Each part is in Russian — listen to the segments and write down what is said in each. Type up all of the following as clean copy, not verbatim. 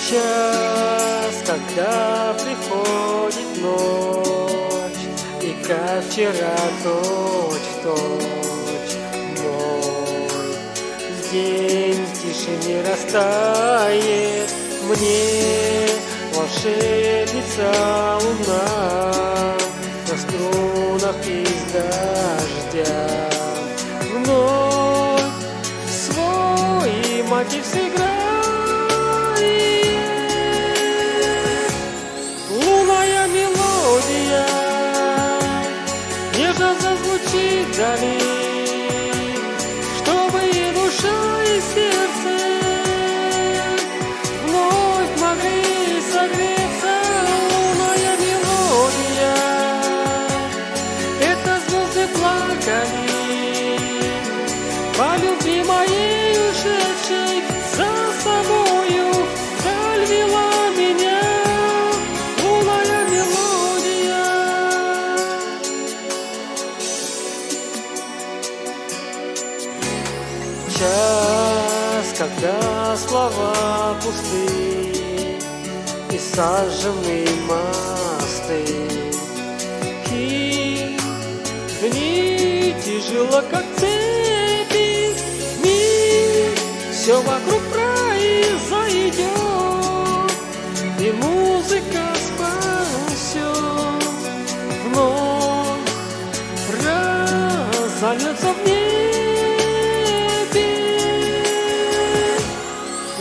Час, когда приходит ночь, и как вчера точь-в-точь мой день в тишине растает. Мне волшебница луна на струнах из дождя вновь свой мотив сыграет. Лунная мелодия нежно зазвучит вдали, чтобы и душа, и сердце вновь могли согреться. Лунная мелодия — это звезды плакали по любви моей ушедшей, за собою вдаль вела меня. Лунная мелодия. Час, когда слова пусты и сожжены мосты, и дни тяжело, как цепи, мир все вокруг произойдет, и музыка спасет, вновь разольется в небе.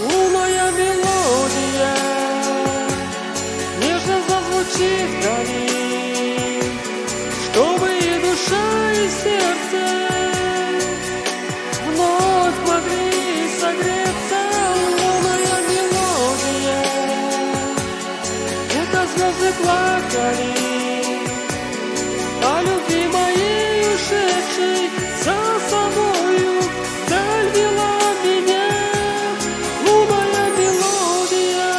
Лунная мелодия нежно зазвучит вдали, чтобы и душа, и сердце вновь могли согреться. Лунная мелодия — это звезды плакали о любви моей ушедшей, за собою вдаль вела меня. Лунная мелодия.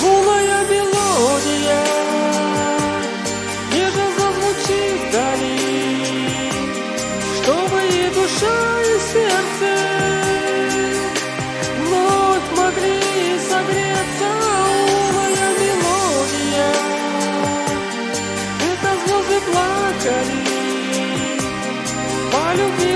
Лунная мелодия нежно зазвучит вдали, чтобы и душа, и сердце вновь могли согреться. Лунная мелодия — это звезды плакали по любви